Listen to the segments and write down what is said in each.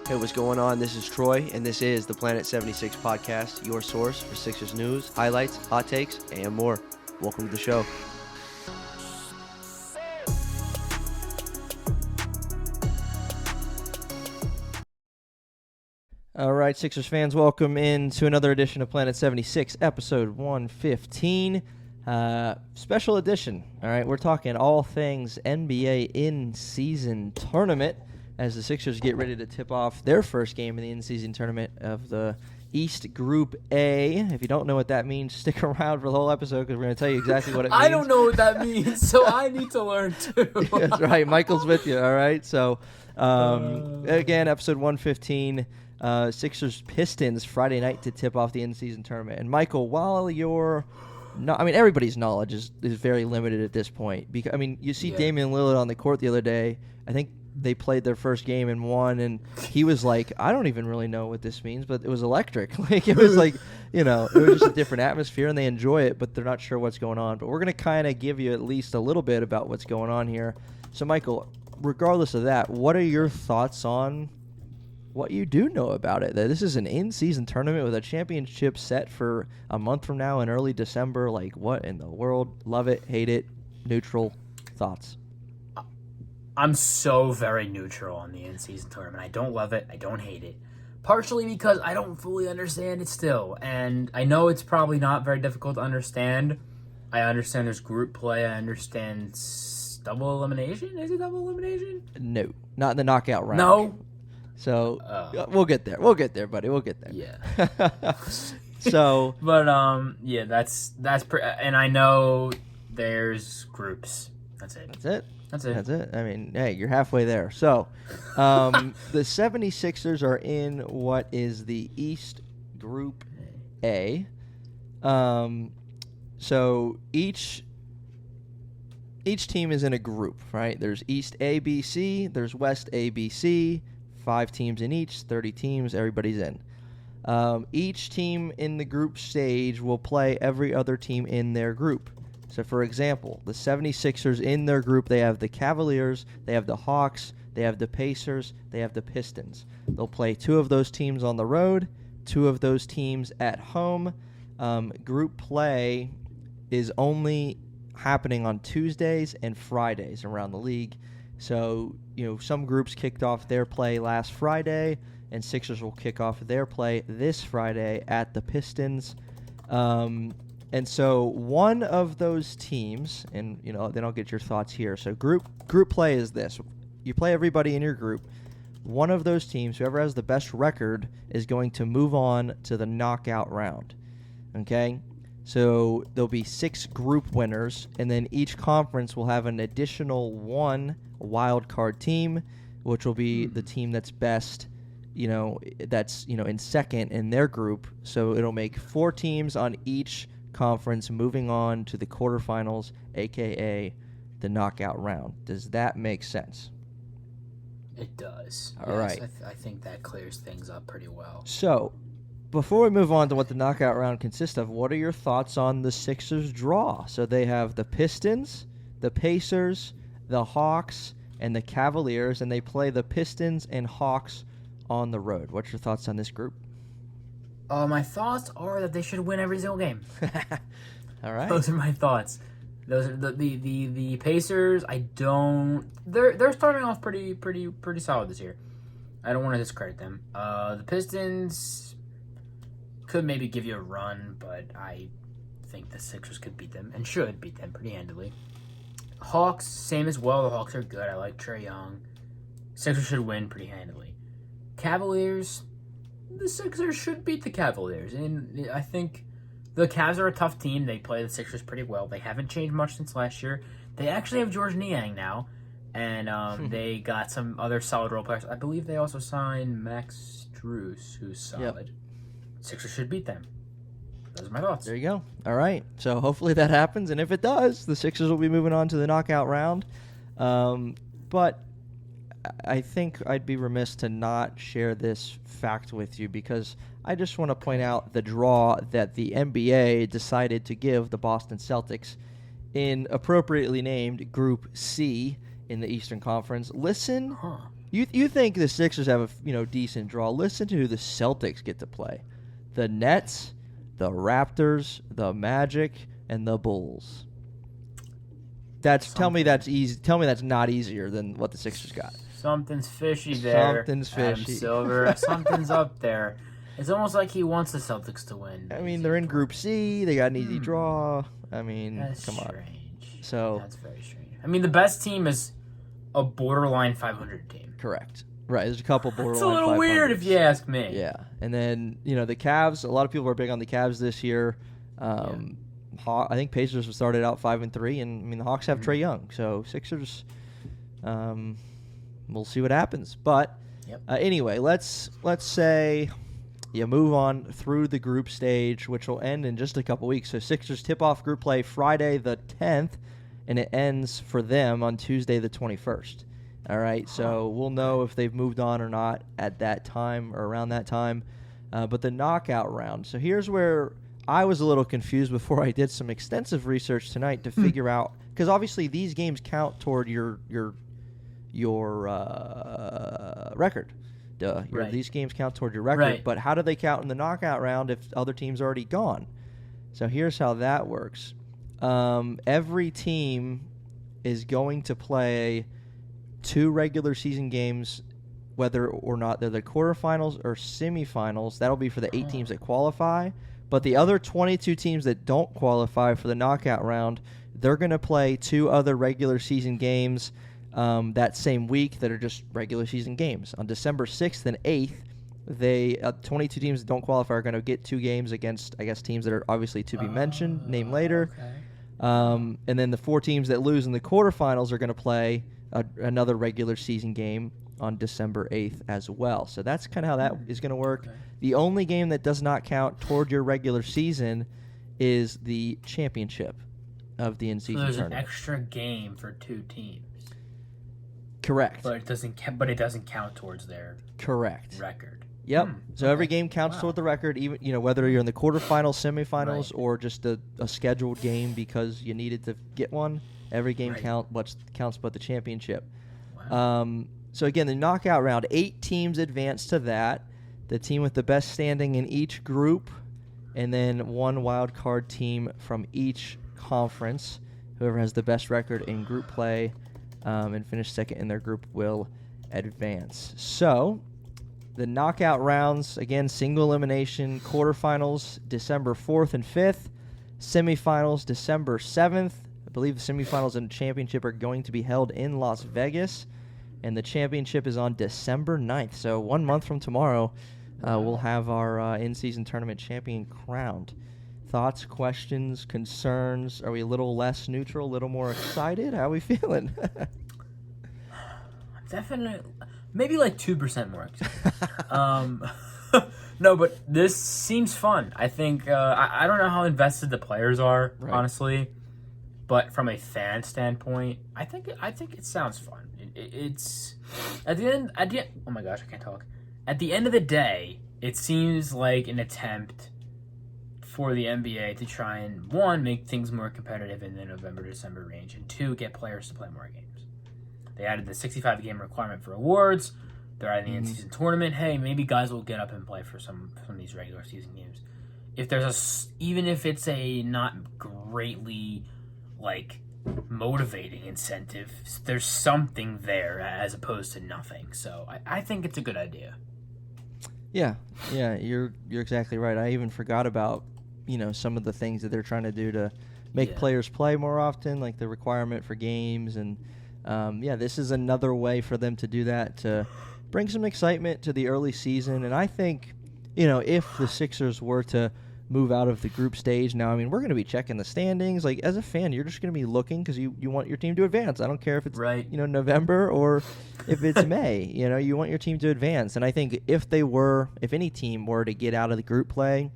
Hey, what's going on? This is Troy, and this is the Planet 76 podcast, your source for Sixers news, highlights, hot takes, and more. Welcome to the show. All right, Sixers fans, welcome in to another edition of Planet 76, episode 115. Special edition. All right, we're talking all things NBA in-season tournament as the Sixers get ready to tip off their first game in the in-season tournament of the East Group A. If you don't know what that means, stick around for the whole episode because we're going to tell you exactly what it means. I don't know what that means, so I need to learn too. That's right. Michael's with you, all right? So, again, episode 115, Sixers Pistons Friday night to tip off the in-season tournament. And, Michael, while you're not, everybody's knowledge is very limited at this point. Because, you see Damian Lillard on the court the other day. I think they played their first game and won, and he was like, I don't even really know what this means, but it was electric. It was like, it was just a different atmosphere, and they enjoy it, but they're not sure what's going on. But we're going to kind of give you at least a little bit about what's going on here. So, Michael, regardless of that, what are your thoughts on what you do know about it? That this is an in-season tournament with a championship set for a month from now in early December. Like, what in the world? Love it, hate it, neutral thoughts? I'm so very neutral on the in-season tournament. I don't love it. I don't hate it. Partially because I don't fully understand it still. And I know it's probably not very difficult to understand. I understand there's group play. I understand double elimination. Is it double elimination? No, not in the knockout round. No. So we'll get there. We'll get there, buddy. We'll get there. Yeah. So, but and I know there's groups. That's it. That's it. Hey, you're halfway there. So, the 76ers are in what is the East Group A. So each team is in a group, right? There's East A, B, C. There's West A, B, C. 5 teams in each, 30 teams. Everybody's in. Each team in the group stage will play every other team in their group. So, for example, the 76ers in their group, they have the Cavaliers, they have the Hawks, they have the Pacers, they have the Pistons. They'll play 2 of those teams on the road, 2 of those teams at home. Group play is only happening on Tuesdays and Fridays around the league. So, some groups kicked off their play last Friday, and Sixers will kick off their play this Friday at the Pistons. And so one of those teams, and then I'll get your thoughts here. So group play is this: you play everybody in your group. One of those teams, whoever has the best record, is going to move on to the knockout round. Okay, so there'll be 6 group winners, and then each conference will have an additional 1 wild card team, which will be the team that's best. That's in second in their group. So it'll make 4 teams on each conference moving on to the quarterfinals, aka the knockout round. Does that make sense? It does. All right. I think that clears things up pretty well. So, before we move on to what the knockout round consists of, what are your thoughts on the Sixers draw? So they have the Pistons, the Pacers, the Hawks, and the Cavaliers, and they play the Pistons and Hawks on the road. What's your thoughts on this group? My thoughts are that they should win every single game. All right. Those are my thoughts. Those are the Pacers. They're starting off pretty solid this year. I don't want to discredit them. The Pistons could maybe give you a run, but I think the Sixers could beat them and should beat them pretty handily. Hawks, same as well. The Hawks are good. I like Trae Young. Sixers should win pretty handily. Cavaliers, the Sixers should beat the Cavaliers. And I think the Cavs are a tough team. They play the Sixers pretty well. They haven't changed much since last year. They actually have George Niang now. And they got some other solid role players. I believe they also signed Max Strus, who's solid. Yep. Sixers should beat them. Those are my thoughts. There you go. All right. So hopefully that happens. And if it does, the Sixers will be moving on to the knockout round. But I think I'd be remiss to not share this fact with you because I just want to point out the draw that the NBA decided to give the Boston Celtics in appropriately named Group C in the Eastern Conference. Listen You think the Sixers have a decent draw? Listen to who the Celtics get to play: the Nets, the Raptors, the Magic, and the Bulls. Tell me that's easy. Tell me that's not easier than what the Sixers got. Something's fishy there. Something's fishy. Adam Silver. Something's up there. It's almost like he wants the Celtics to win. I mean, they're in Group C. They got an easy draw. I mean, That's come on. strange. So That's very strange. I mean, the best team is a borderline 500 team. correct. Right. There's a couple borderline. It's a little weird if you ask me. Yeah, and then the Cavs. A lot of people are big on the Cavs this year. I think Pacers have started out 5-3, and I mean the Hawks have Trae Young, so Sixers. We'll see what happens, but anyway, let's say you move on through the group stage, which will end in just a couple weeks. So Sixers tip off group play Friday the 10th, and it ends for them on Tuesday the 21st. All right, so we'll know if they've moved on or not at that time or around that time. But the knockout round. So here's where I was a little confused before I did some extensive research tonight to figure out, because obviously these games count toward your record. Right. These games count toward your record, Right. but how do they count in the knockout round if other teams are already gone? So here's how that works. Every team is going to play 2 regular season games, whether or not they're the quarterfinals or semifinals. That'll be for the 8 teams that qualify. But the other 22 teams that don't qualify for the knockout round, they're going to play 2 other regular season games that same week that are just regular season games. On December 6th and 8th, 22 teams that don't qualify are going to get 2 games against, I guess, teams that are obviously to be mentioned, named later. Okay. And then the 4 teams that lose in the quarterfinals are going to play another regular season game on December 8th as well. So that's kind of how that is going to work. Okay. The only game that does not count toward your regular season is the championship of the in-season So there's tournament. an extra game for 2 teams, Correct. but it doesn't count towards their Correct. record. Yep. Hmm, So every okay. game counts Wow. toward the record, even whether you're in the quarterfinals, semifinals, Right. or just a scheduled game because you needed to get one. Every game Right. counts but the championship. Wow. So again, the knockout round, 8 teams advance to that. The team with the best standing in each group, and then 1 wild card team from each conference. Whoever has the best record in group play and finish second in their group will advance. So the knockout rounds, again, single elimination, quarterfinals December 4th and 5th, semifinals December 7th. I believe the semifinals and championship are going to be held in Las Vegas, and the championship is on December 9th. So 1 month from tomorrow, we'll have our in-season tournament champion crowned. Thoughts, questions, concerns? Are we a little less neutral, a little more excited? How are we feeling? Definitely, maybe like 2% more excited. No, but this seems fun. I think I don't know how invested the players are, honestly, but from a fan standpoint, I think it sounds fun. It's at the end. Oh my gosh, I can't talk. At the end of the day, it seems like an attempt for the NBA to try and 1, make things more competitive in the November-December range, and 2, get players to play more games. They added the 65-game requirement for awards. They're adding the in-season tournament. Hey, maybe guys will get up and play for some of these regular season games. If there's even if it's a not greatly motivating incentive, there's something there as opposed to nothing. So I think it's a good idea. Yeah, you're exactly right. I even forgot about some of the things that they're trying to do to make players play more often, like the requirement for games, and this is another way for them to do that, to bring some excitement to the early season. And I think if the Sixers were to move out of the group stage now, I mean, we're going to be checking the standings. Like, as a fan, you're just going to be looking because you want your team to advance. I don't care if it's November or if it's May. You want your team to advance. And I think if any team were to get out of the group play,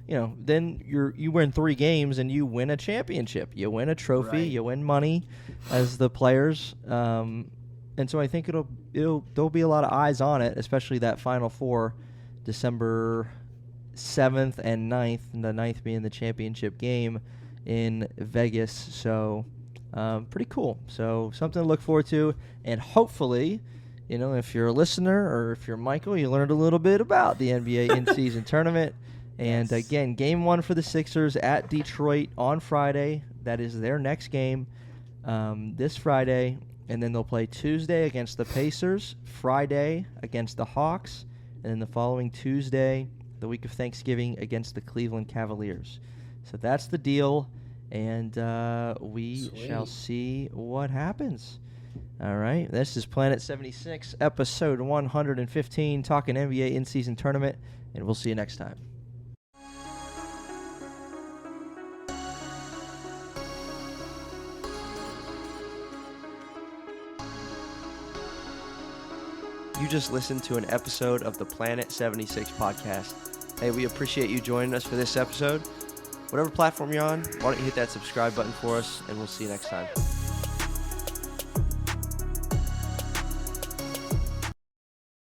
then you win 3 games and you win a championship. You win a trophy. You win money as the players. And so I think there'll be a lot of eyes on it, especially that Final Four, December 7th and 9th, and the 9th being the championship game in Vegas. So pretty cool. So something to look forward to, and hopefully if you're a listener or if you're Michael, you learned a little bit about the NBA in-season tournament. And Yes. again, game 1 for the Sixers at Detroit on Friday. That is their next game this Friday. And then they'll play Tuesday against the Pacers, Friday against the Hawks, and then the following Tuesday, the week of Thanksgiving, against the Cleveland Cavaliers. So that's the deal, and we shall see what happens. All right, this is Planet 76, episode 115, talking NBA in-season tournament, and we'll see you next time. You just listened to an episode of the Planet 76 podcast. Hey, we appreciate you joining us for this episode. Whatever platform you're on, why don't you hit that subscribe button for us, and we'll see you next time.